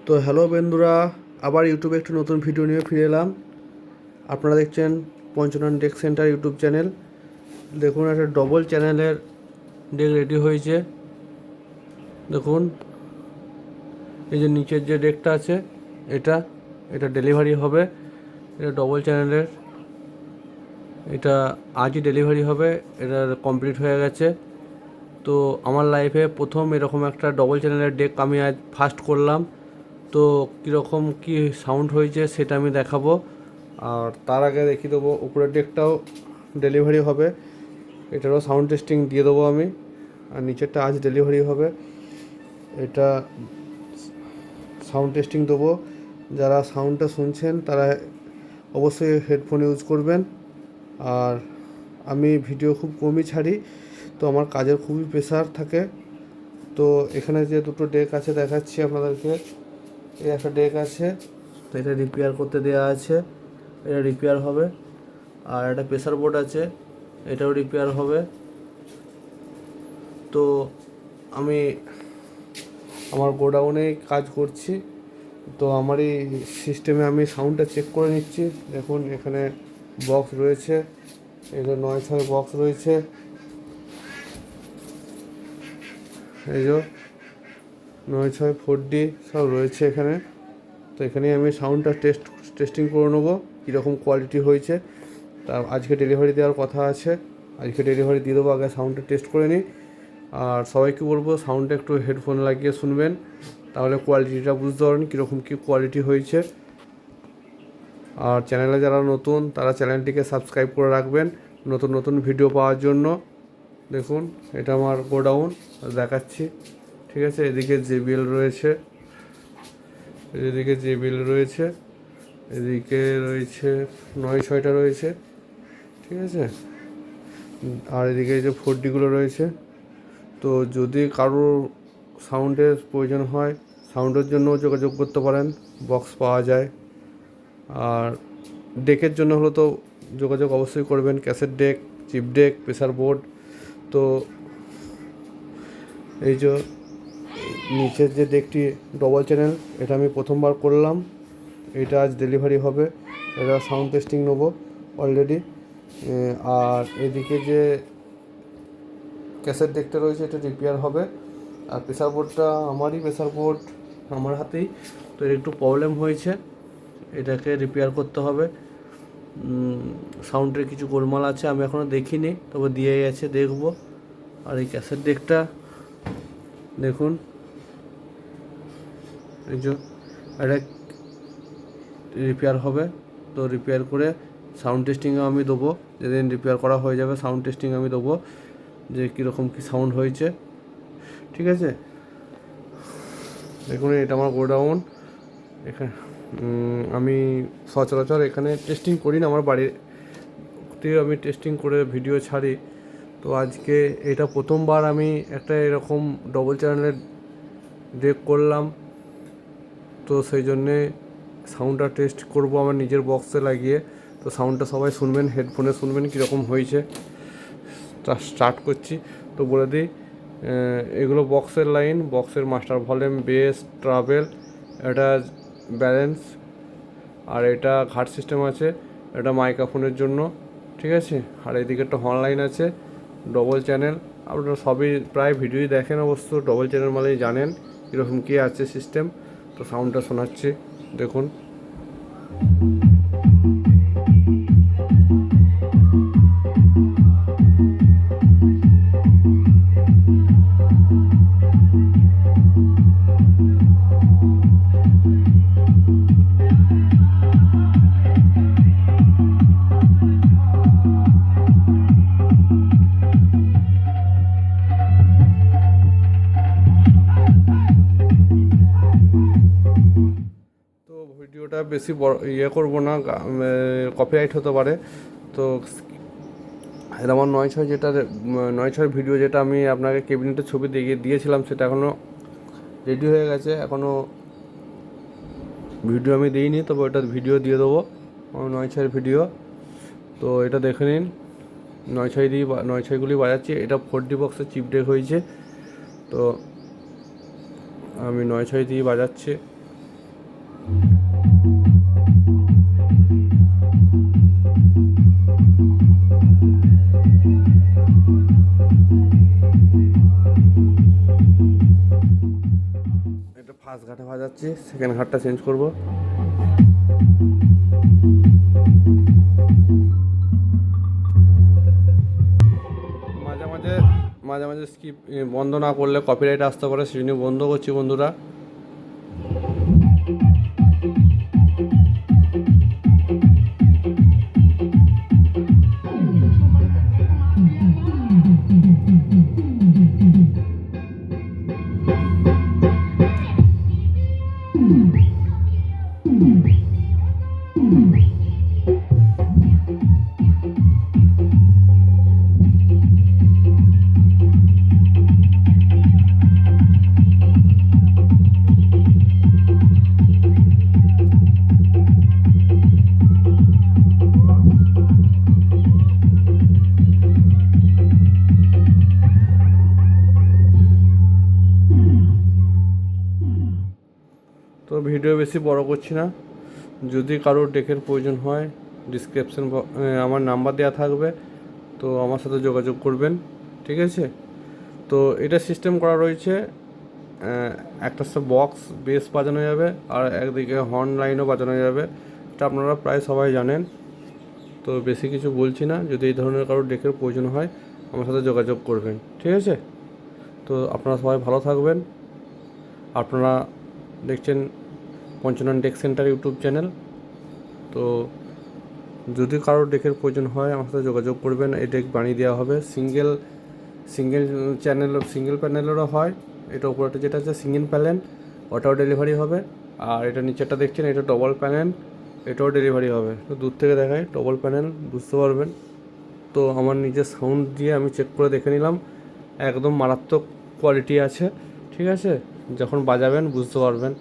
তো হ্যালো বন্ধুরা, আবার ইউটিউবে একটি নতুন ভিডিও নিয়ে ফিরে এলাম। আপনারা দেখছেন Panchanan day centre YouTube channel. দেখুন, একটা ডবল চ্যানেলের ডেক রেডি হয়েছে। দেখুন, এই যে নিচের যে ডেকটা আছে এটা এটা ডেলিভারি হবে। এটা ডবল চ্যানেলের, এটা আজই ডেলিভারি হবে। এটা কমপ্লিট হয়ে গেছে। তো আমার লাইফে প্রথম এরকম একটা ডবল চ্যানেলের ডেক আমি আজ ফার্স্ট করলাম। তো কীরকম কী সাউন্ড হয়েছে সেটা আমি দেখাবো। আর তার আগে দেখিয়ে দেবো উপরের ডেকটাও ডেলিভারি হবে, এটারও সাউন্ড টেস্টিং দিয়ে দেবো আমি। আর নিচেরটা আজ ডেলিভারি হবে, এটা সাউন্ড টেস্টিং দেবো। যারা সাউন্ডটা শুনছেন তারা অবশ্যই হেডফোন ইউজ করবেন। আর আমি ভিডিও খুব কমই ছাড়ি, তো আমার কাজের খুবই প্রেশার থাকে। তো এখানে যে দুটো ডেক আছে দেখাচ্ছি আপনাদেরকে। এই একটা ডেক আছে, তো এটা রিপেয়ার করতে দেওয়া আছে, এটা রিপেয়ার হবে। আর একটা প্রেসার বোর্ড আছে, এটাও রিপেয়ার হবে। তো আমি আমার গোডাউনে কাজ করছি, তো আমার এই সিস্টেমে আমি সাউন্ডটা চেক করে নিচ্ছি। দেখুন, এখানে বক্স রয়েছে, এগুলো 9/6 বক্স রয়েছে। এই যে 9/6 4D সব রয়েছে এখানে। তো এখানে আমি সাউন্ডটা টেস্টিং করে নেবো কীরকম কোয়ালিটি হয়েছে। তা আজকে ডেলিভারি দেওয়ার কথা আছে, আজকে ডেলিভারি দিয়ে দেবো। আগে সাউন্ডটা টেস্ট করে নিই। আর সবাইকে বলবো সাউন্ডটা একটু হেডফোন লাগিয়ে শুনবেন, তাহলে কোয়ালিটিটা বুঝতে পারবেন কীরকম কী কোয়ালিটি হয়েছে। আর চ্যানেলে যারা নতুন তারা চ্যানেলটিকে সাবস্ক্রাইব করে রাখবেন নতুন নতুন ভিডিও পাওয়ার জন্য। দেখুন, এটা আমার গোডাউন দেখাচ্ছি, ঠিক আছে। এদিকে জেবিএল রয়েছে, এদিকে জেবিএল রয়েছে, এদিকে রয়েছে 9/6টা রয়েছে, ঠিক আছে। আর এদিকে যে 4Dগুলো রয়েছে। তো যদি কারো সাউন্ডের প্রয়োজন হয়, সাউন্ডের জন্য যোগাযোগ করতে পারেন, বক্স পাওয়া যায়। আর ডেকের জন্য হলো তো যোগাযোগ অবশ্যই করবেন, cassette deck, chip deck, pressure board. তো এই যে নিচের যে ডেকটি ডবল চ্যানেল, এটা আমি প্রথমবার করলাম, এটা আজ ডেলিভারি হবে। এটা সাউন্ড টেস্টিং নেবো অলরেডি। আর এদিকে যে ক্যাসেট ডেকটা রয়েছে এটা রিপেয়ার হবে। আর প্রেসার বোর্ডটা আমারই, প্রেসার বোর্ড আমার হাতেই। তো এর একটু প্রবলেম হয়েছে, এটাকে রিপেয়ার করতে হবে। সাউন্ডের কিছু গোলমাল আছে, আমি এখনও দেখিনি, তবে দিয়ে গেছে, দেখব। আর এই ক্যাসেট ডেকটা দেখুন, এই যে এটা রিপেয়ার হবে। তো রিপেয়ার করে সাউন্ড টেস্টিংয়ে আমি দেবো। যেদিন রিপেয়ার করা হয়ে যাবে সাউন্ড টেস্টিং আমি দেবো যে কীরকম কী সাউন্ড হয়েছে, ঠিক আছে। দেখুন, এটা আমার গোডাউন। এখানে আমি সচরাচর এখানে টেস্টিং করি না, আমার বাড়িতে আমি টেস্টিং করে ভিডিও ছাড়ি। তো আজকে এটা প্রথমবার আমি একটা এরকম ডবল চ্যানেলের ডেক করলাম। তো সেই জন্যে সাউন্ডটা টেস্ট করব আমার নিজের বক্সে লাগিয়ে। তো সাউন্ডটা সবাই শুনবেন, হেডফোনে শুনবেন কীরকম হয়েছে। স্টার্ট করছি। তো বলে দিই, এগুলো বক্সের লাইন, বক্সের মাস্টার ভলিউম, বেস, ট্রাভেল, এটা ব্যালেন্স। আর এটা ঘাট সিস্টেম আছে, এটা মাইক্রোফোনের জন্য, ঠিক আছে। আর এদিকে একটা হর্ন লাইন আছে, ডবল চ্যানেল। আপনারা সবই প্রায় ভিডিওই দেখেন, অবশ্য ডবল চ্যানেল মানেই জানেন কীরকম কী আছে সিস্টেম। তো সাউন্ডটা শোনাচ্ছি, দেখুন। তো ভিডিওটা বেশি বড় করবো না, কপিরাইট হতে পারে। তো এটা আমার 9/6 যেটা 9/6 ভিডিও যেটা আমি আপনাকে ক্যাবিনেটের ছবি দিয়েছিলাম, সেটা এখনও রেডি হয়ে গেছে। এখনও ভিডিও আমি দিইনি, তবে ওটা ভিডিও দিয়ে দেবো, 9/6 ভিডিও। তো এটা দেখে নিন, 9/6গুলি বাজাচ্ছি। এটা 4D বক্সের চিপ ডেক হয়েছে। তো আমি 9/6 দিয়ে বাজাচ্ছি। এটা ফার্স্ট ঘাটে ভাজাচ্ছি, সেকেন্ড ঘাটটা চেঞ্জ করব। মাঝে মাঝে মাঝে মাঝে স্কিপ বন্ধ না করলে কপিরাইট আসতে পারে, সেই জন্য বন্ধ করছি বন্ধুরা। তো ভিডিও বেশি বড় করছি না। যদি কারোর ডেকের প্রয়োজন হয়, ডিসক্রিপশন আমার নাম্বার দেওয়া থাকবে, তো আমার সাথে যোগাযোগ করবেন, ঠিক আছে। তো এটা সিস্টেম করা রয়েছে, একটা বক্স বেস বাজানো যাবে আর একদিকে হর্ন লাইনও বাজানো যাবে, এটা আপনারা প্রায় সবাই জানেন। তো বেশি কিছু বলছি না, যদি এই ধরনের কারোর ডেকের প্রয়োজন হয় আমার সাথে যোগাযোগ করবেন, ঠিক আছে। তো আপনারা সবাই ভালো থাকবেন। আপনারা দেখছেন Panchanan day centre YouTube channel. তো যদি কারোর ডেকের প্রয়োজন হয় আমার সাথে যোগাযোগ করবেন, এই ডেক বানিয়ে দেওয়া হবে। সিঙ্গেল প্যানেলেরও হয়। এটা উপরেটা যেটা আছে সিঙ্গেল প্যানেল, ওটাও ডেলিভারি হবে। আর এটা নিচেরটা দেখছেন, এটা ডবল প্যানেল, এটাও ডেলিভারি হবে। তো দূর থেকে দেখায় ডবল প্যানেল, বুঝতে পারবেন। তো আমার নিজের সাউন্ড দিয়ে আমি চেক করে দেখে নিলাম, একদম মারাত্মক কোয়ালিটি আছে, ঠিক আছে। যখন বাজাবেন বুঝতে পারবেন।